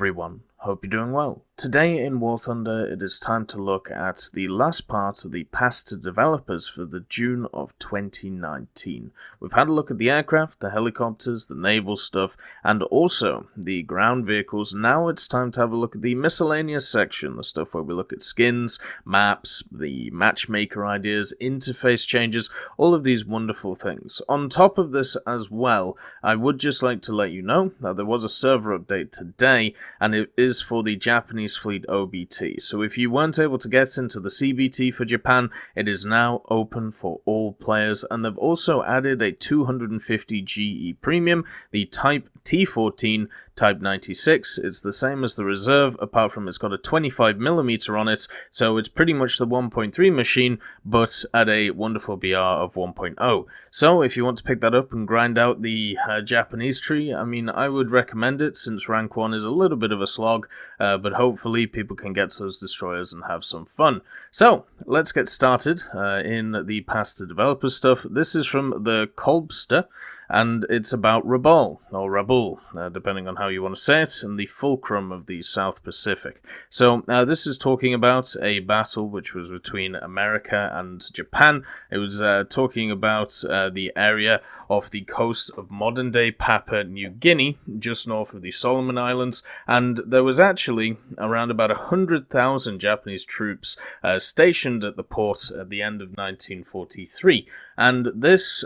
everyone, hope you're doing well. Today in War Thunder, it is time to look at the last part of the pass to developers for the June of 2019. We've had a look at the aircraft, the helicopters, the naval stuff, and also the ground vehicles. Now it's time to have a look at the miscellaneous section, the stuff where we look at skins, maps, the matchmaker ideas, interface changes, all of these wonderful things. On top of this as well, I would just like to let you know that there was a server update today, and it is for the Japanese Fleet OBT. So if you weren't able to get into the CBT for Japan, it is now open for all players, and they've also added a 250 GE premium, the Type T14, Type 96. It's the same as the reserve, apart from it's got a 25mm on it, so it's pretty much the 1.3 machine, but at a wonderful BR of 1.0. So if you want to pick that up and grind out the Japanese tree, I mean, I would recommend it, since rank 1 is a little bit of a slog, but hopefully people can get those destroyers and have some fun. So let's get started in the pass to developers stuff. This is from the Kolbster, and it's about RobbleRobble, or Rabul, depending on how you want to say it, and the fulcrum of the South Pacific. So this is talking about a battle which was between America and Japan. It was talking about the area off the coast of modern-day Papua New Guinea, just north of the Solomon Islands, and there was actually around about 100,000 Japanese troops stationed at the port at the end of 1943. And this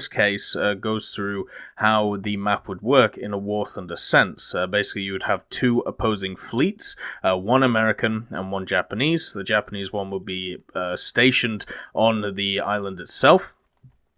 case goes through how the map would work in a War Thunder sense. Basically, you would have two opposing fleets, one American and one Japanese. The Japanese one would be stationed on the island itself.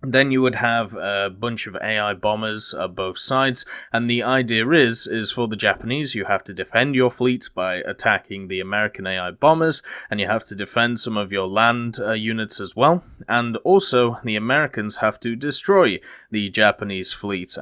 Then you would have a bunch of AI bombers both sides, and the idea is for the Japanese, you have to defend your fleet by attacking the American AI bombers, and you have to defend some of your land units as well, and also the Americans have to destroy the Japanese fleet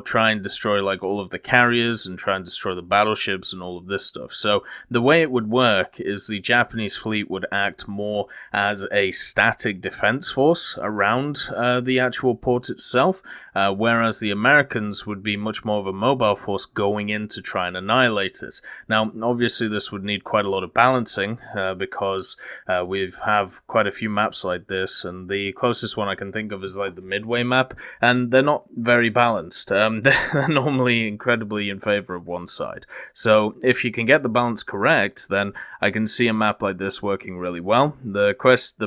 try and destroy like all of the carriers and try and destroy the battleships and all of this stuff. So the way it would work is the Japanese fleet would act more as a static defense force around the actual port itself, whereas the Americans would be much more of a mobile force going in to try and annihilate it. Now, obviously, this would need quite a lot of balancing because we have quite a few maps like this, and the closest one I can think of is like the Midway map, and they're not very balanced. They're normally incredibly in favor of one side. So if you can get the balance correct, then I can see a map like this working really well. The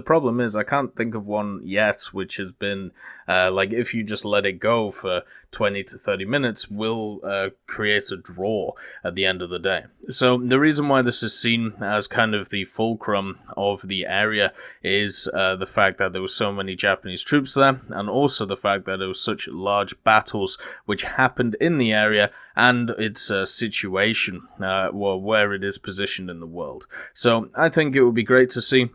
problem is I can't think of one yet which has been like if you just let it go for 20 to 30 minutes will create a draw at the end of the day. So the reason why this is seen as kind of the fulcrum of the area is the fact that there were so many Japanese troops there, and also the fact that there were such large battles which happened in the area and its situation, where it is positioned in the world. So I think it would be great to see.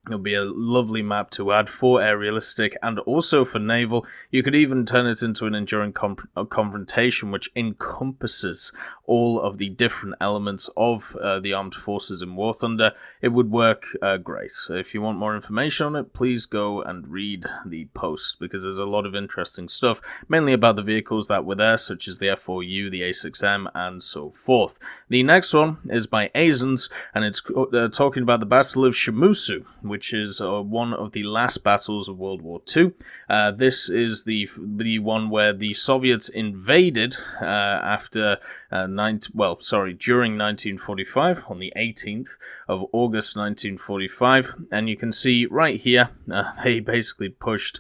It'll be a lovely map to add for aerialistic and also for naval. You could even turn it into an enduring confrontation which encompasses all of the different elements of the armed forces in War Thunder. It would work great. So if you want more information on it, please go and read the post, because there's a lot of interesting stuff, mainly about the vehicles that were there, such as the F4U, the A6M, and so forth. The next one is by Eizans, and it's talking about the Battle of Shimusu, which is one of the last battles of World War II. This is the one where the Soviets invaded during 1945, on the 18th of August 1945, and you can see right here, they basically pushed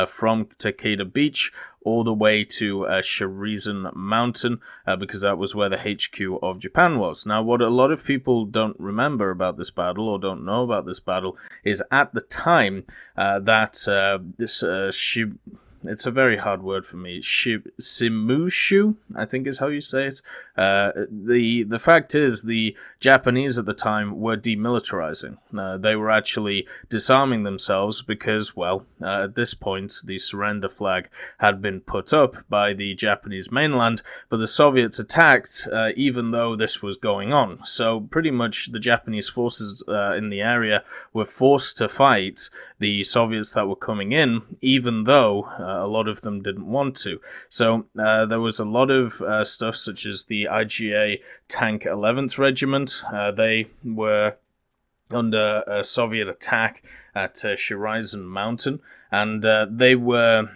from Takeda Beach all the way to Shirizan Mountain, because that was where the HQ of Japan was. Now, what a lot of people don't remember about this battle, or don't know about this battle, is at the time it's a very hard word for me. Shimushu, I think is how you say it. The fact is, the Japanese at the time were demilitarizing. They were actually disarming themselves because, well, at this point, the surrender flag had been put up by the Japanese mainland, but the Soviets attacked even though this was going on. So pretty much the Japanese forces in the area were forced to fight the Soviets that were coming in, even though A lot of them didn't want to. So there was a lot of stuff such as the IGA Tank 11th Regiment. They were under a Soviet attack at Shirazan Mountain, and they were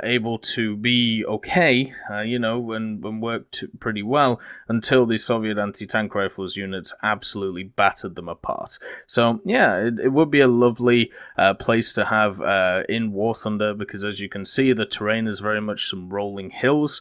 able to be okay, and worked pretty well until the Soviet anti-tank rifles units absolutely battered them apart. So yeah, it would be a lovely place to have in War Thunder, because as you can see, the terrain is very much some rolling hills.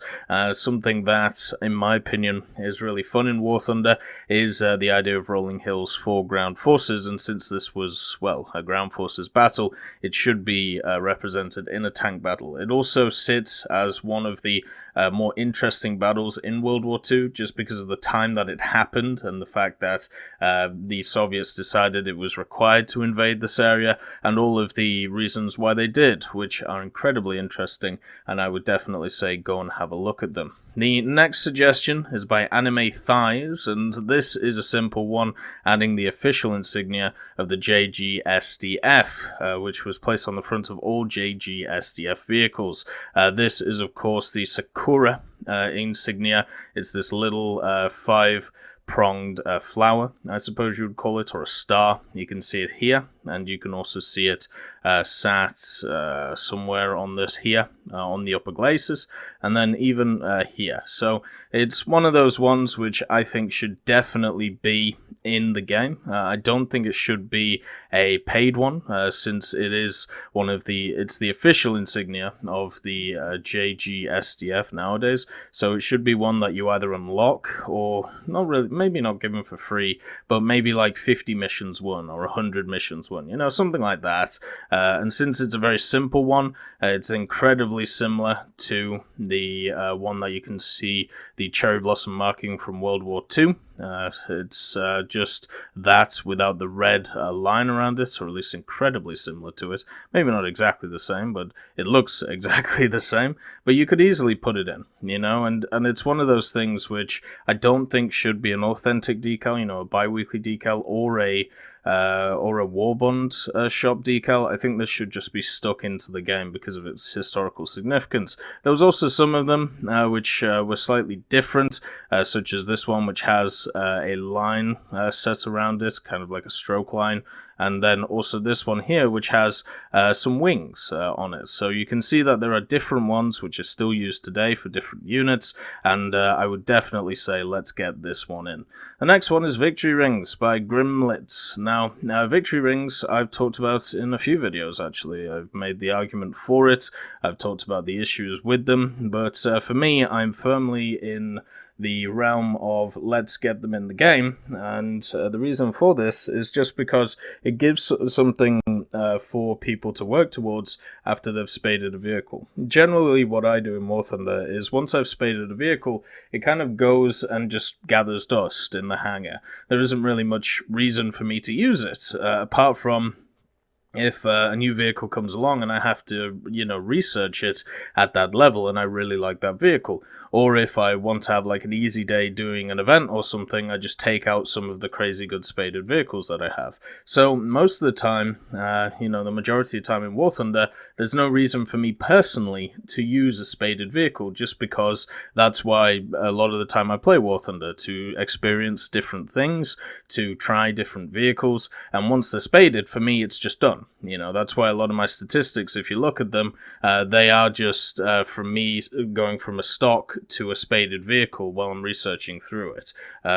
Something that, in my opinion, is really fun in War Thunder is the idea of rolling hills for ground forces, and since this was, well, a ground forces battle, it should be represented in a tank battle. It also sits as one of the more interesting battles in World War II, just because of the time that it happened and the fact that the Soviets decided it was required to invade this area, and all of the reasons why they did, which are incredibly interesting, and I would definitely say go and have a look at them. The next suggestion is by Anime Thighs, and this is a simple one, adding the official insignia of the JGSDF, which was placed on the front of all JGSDF vehicles. This is, of course, the Sakura insignia. It's this little five-pronged flower, I suppose you would call it, or a star. You can see it here, and you can also see it sat somewhere on this here, on the upper glacis, and then even here. So it's one of those ones which I think should definitely be in the game. I don't think it should be a paid one, since it is it's the official insignia of the JGSDF nowadays. So it should be one that you either unlock or not really, maybe not given for free, but maybe like 50 missions won or 100 missions won, something like that. And since it's a very simple one, it's incredibly similar to the one that you can see the cherry blossom marking from World War II. It's just that without the red line around it, or at least incredibly similar to it. Maybe not exactly the same, but it looks exactly the same. But you could easily put it in, and it's one of those things which I don't think should be an authentic decal, a bi-weekly decal, or a Warbond shop decal. I think this should just be stuck into the game because of its historical significance. There was also some of them which were slightly different, such as this one, which has a line set around it, kind of like a stroke line. And then also this one here, which has some wings on it. So you can see that there are different ones which are still used today for different units, and I would definitely say let's get this one in. The next one is Victory Rings by Grimlitz. Now, Victory Rings I've talked about in a few videos, actually. I've made the argument for it, I've talked about the issues with them, but for me, I'm firmly in the realm of let's get them in the game, and the reason for this is just because it gives something for people to work towards after they've spaded a vehicle. Generally, what I do in War Thunder is once I've spaded a vehicle, it kind of goes and just gathers dust in the hangar. There isn't really much reason for me to use it, apart from if a new vehicle comes along and I have to, research it at that level and I really like that vehicle. Or if I want to have like an easy day doing an event or something, I just take out some of the crazy good spaded vehicles that I have. So most of the time, the majority of the time in War Thunder, there's no reason for me personally to use a spaded vehicle, just because that's why a lot of the time I play War Thunder, to experience different things, to try different vehicles, and once they're spaded, for me it's just done. That's why a lot of my statistics, if you look at them, they are just from me going from a stock to a spaded vehicle while I'm researching through it.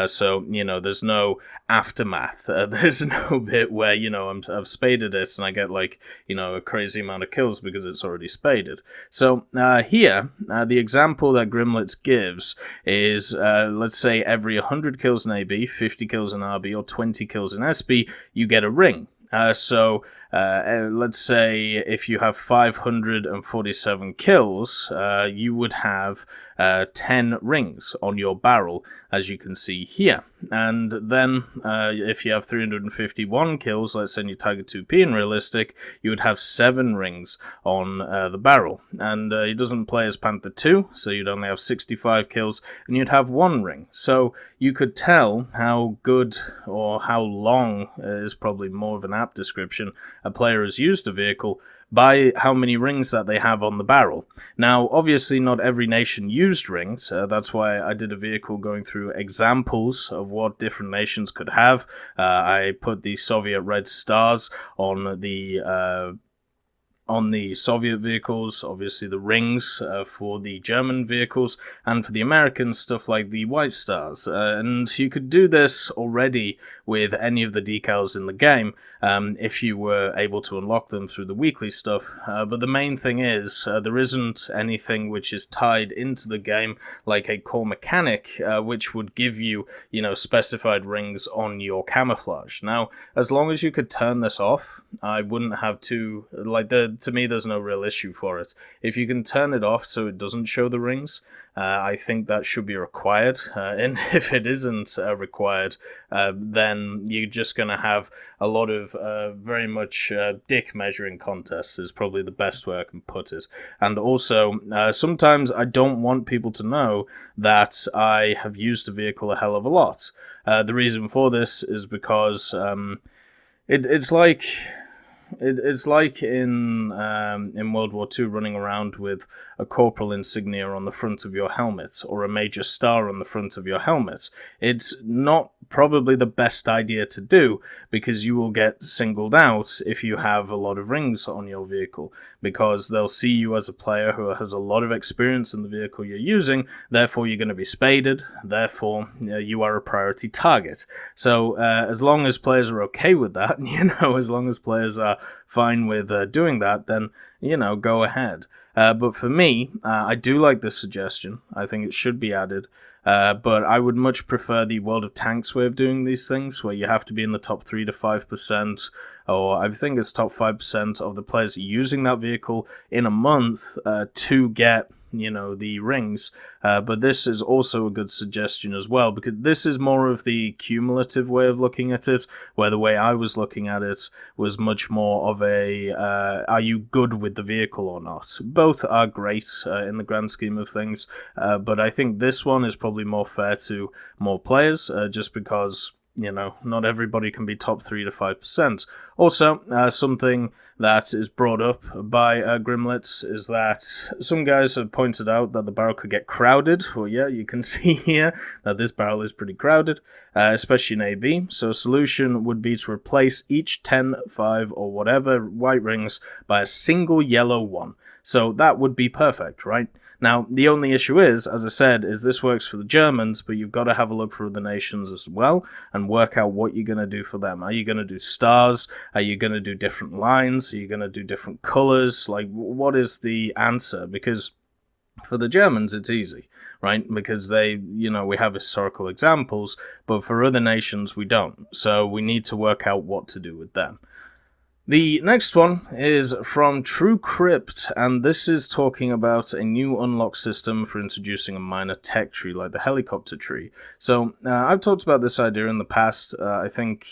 So there's no aftermath. There's no bit where, I've spaded it and I get a crazy amount of kills because it's already spaded. So here, the example that Grimlitz gives is, let's say every 100 kills in AB, 50 kills in RB, or 20 kills in SB, you get a ring. So let's say if you have 547 kills, you would have 10 rings on your barrel, as you can see here. And then if you have 351 kills, let's say in your Tiger 2P in Realistic, you would have 7 rings on the barrel. And he doesn't play as Panther 2, so you'd only have 65 kills, and you'd have 1 ring. So you could tell how good or how long is probably more of an apt description a player has used a vehicle by how many rings that they have on the barrel. Now, obviously, not every nation used rings. That's why I did a vehicle going through examples of what different nations could have. I put the Soviet red stars on the Soviet vehicles, obviously the rings for the German vehicles, and for the Americans, stuff like the white stars. And you could do this already with any of the decals in the game if you were able to unlock them through the weekly stuff. But the main thing is, there isn't anything which is tied into the game, like a core mechanic, which would give you, specified rings on your camouflage. Now, as long as you could turn this off, I wouldn't have to, to me, there's no real issue for it. If you can turn it off so it doesn't show the rings, I think that should be required. And if it isn't required, then you're just going to have a lot of very much dick measuring contests is probably the best way I can put it. And also, sometimes I don't want people to know that I have used a vehicle a hell of a lot. The reason for this is because it's like in World War II running around with a corporal insignia on the front of your helmet or a major star on the front of your helmet. It's not probably the best idea to do, because you will get singled out if you have a lot of rings on your vehicle, because they'll see you as a player who has a lot of experience in the vehicle you're using, therefore you're going to be spaded, therefore you are a priority target. So as long as players are okay with that, as long as players are fine with doing that, then, go ahead. But for me, I do like this suggestion. I think it should be added. But I would much prefer the World of Tanks way of doing these things, where you have to be in the top 3 to 5%, or I think it's top 5% of the players using that vehicle in a month to get the rings. But this is also a good suggestion as well, because this is more of the cumulative way of looking at it, where the way I was looking at it was much more of a are you good with the vehicle or not? Both are great in the grand scheme of things, but I think this one is probably more fair to more players, just because not everybody can be top 3 to 5%. Also, something that is brought up by Grimlets is that some guys have pointed out that the barrel could get crowded. Well, yeah, you can see here that this barrel is pretty crowded, especially in AB. So a solution would be to replace each 10, 5, or whatever white rings by a single yellow one. So that would be perfect, right? Now, the only issue is, as I said, is this works for the Germans, but you've got to have a look for other nations as well and work out what you're going to do for them. Are you going to do stars? Are you going to do different lines? Are you going to do different colors? Like, what is the answer? Because for the Germans, it's easy, right? Because they, we have historical examples, but for other nations, we don't. So we need to work out what to do with them. The next one is from True Crypt, and this is talking about a new unlock system for introducing a minor tech tree like the helicopter tree. So I've talked about this idea in the past. I think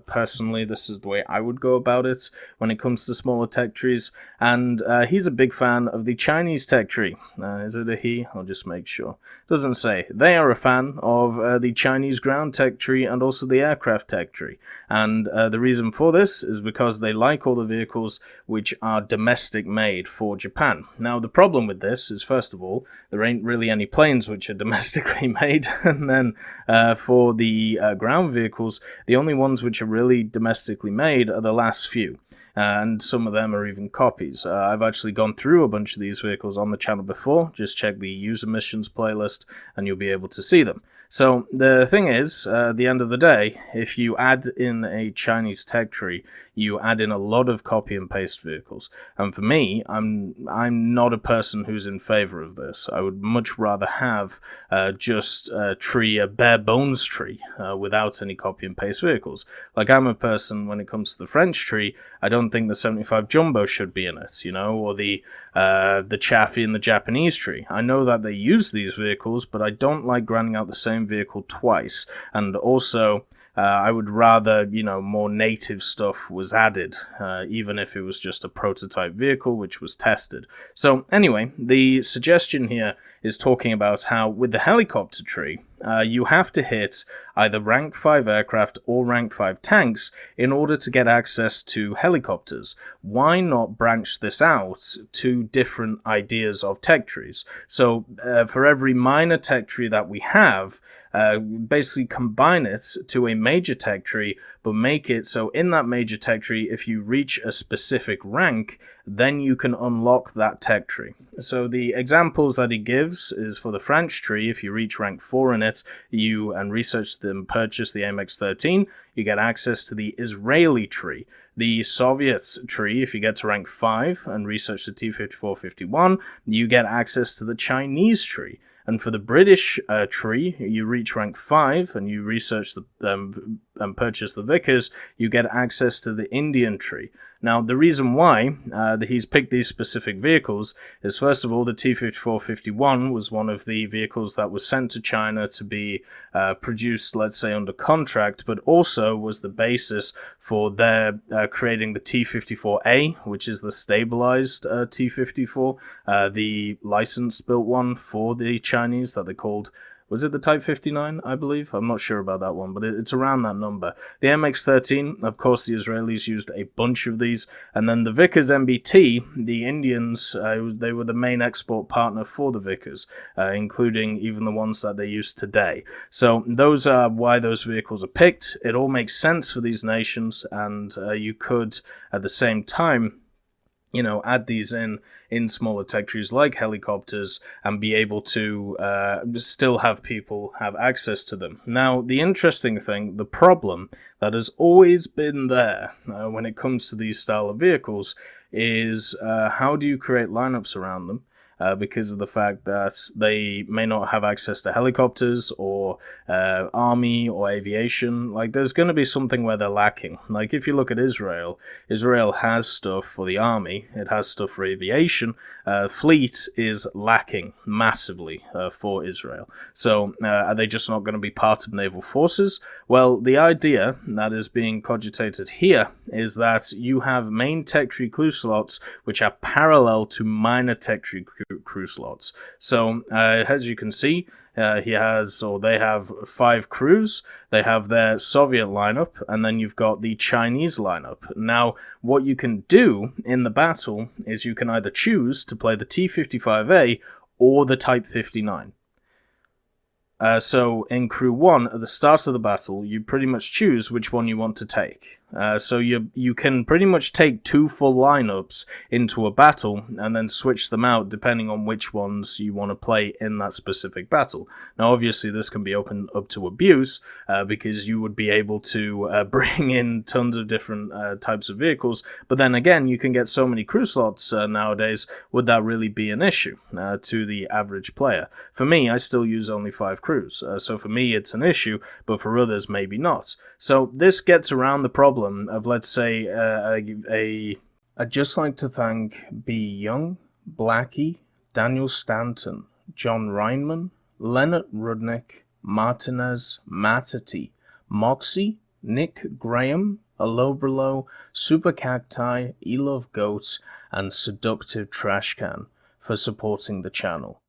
personally this is the way I would go about it when it comes to smaller tech trees, and he's a big fan of the Chinese tech tree. Is it a he? I'll just make sure. Doesn't say. They are a fan of the Chinese ground tech tree and also the aircraft tech tree, and the reason for this is because they like all the vehicles which are domestic made for Japan. Now, the problem with this is, first of all, there ain't really any planes which are domestically made, and then for the ground vehicles, the only ones which are really domestically made are the last few. And some of them are even copies. I've actually gone through a bunch of these vehicles on the channel before. Just check the user missions playlist and you'll be able to see them. So the thing is, at the end of the day, if you add in a Chinese tech tree, you add in a lot of copy and paste vehicles. And for me, I'm not a person who's in favor of this. I would much rather have just a tree, a bare bones tree, without any copy and paste vehicles. Like, I'm a person, when it comes to the French tree, I don't think the 75 Jumbo should be in it, or the Chaffee and the Japanese tree. I know that they use these vehicles, but I don't like grinding out the same vehicle twice. And also, I would rather, more native stuff was added, even if it was just a prototype vehicle which was tested. So anyway, the suggestion here is talking about how with the helicopter tree, you have to hit either rank 5 aircraft or rank 5 tanks in order to get access to helicopters. Why not branch this out to different ideas of tech trees? So for every minor tech tree that we have, basically combine it to a major tech tree, but make it so in that major tech tree, if you reach a specific rank, then you can unlock that tech tree. So the examples that he gives is for the French tree. If you reach rank 4 in it, and research and purchase the AMX-13, you get access to the Israeli tree. The Soviet tree, if you get to rank 5 and research the T-54-51, you get access to the Chinese tree. And for the British tree, you reach rank 5 and you research and purchase the Vickers, you get access to the Indian tree. Now, the reason why he's picked these specific vehicles is, first of all, the T-54-51 was one of the vehicles that was sent to China to be produced, let's say, under contract, but also was the basis for their creating the T-54A, which is the stabilized T-54, the licensed-built one for the Chinese that they called... Was it the Type 59, I believe? I'm not sure about that one, but it's around that number. The MX-13, of course, the Israelis used a bunch of these. And then the Vickers MBT, the Indians, they were the main export partner for the Vickers, including even the ones that they use today. So those are why those vehicles are picked. It all makes sense for these nations, and you could, at the same time, add these in smaller tech trees like helicopters and be able to still have people have access to them. Now, the interesting thing, the problem that has always been there when it comes to these style of vehicles is how do you create lineups around them? Because of the fact that they may not have access to helicopters or army or aviation. Like, there's going to be something where they're lacking. Like, if you look at Israel, Israel has stuff for the army, it has stuff for aviation. Fleet is lacking massively for Israel. So, are they just not going to be part of naval forces? Well, the idea that is being cogitated here is that you have main tech tree crew slots which are parallel to minor tech tree crew slots. So as you can see, they have 5 crews. They have their Soviet lineup, and then you've got the Chinese lineup. Now, what you can do in the battle is you can either choose to play the T-55A or the Type 59. So in Crew 1, at the start of the battle, you pretty much choose which one you want to take. So you can pretty much take 2 full lineups into a battle and then switch them out depending on which ones you want to play in that specific battle. Now, obviously, this can be opened up to abuse because you would be able to bring in tons of different types of vehicles. But then again, you can get so many crew slots nowadays. Would that really be an issue to the average player? For me, I still use only 5 crews. So for me, it's an issue, but for others, maybe not. So this gets around the problem of, let's say, I'd just like to thank B. Young, Blackie, Daniel Stanton, John Reinman, Leonard Rudnick, Martinez, Matati, Moxie, Nick Graham, Alobralo, Super Cacti, Elove Goats, and Seductive Trashcan for supporting the channel.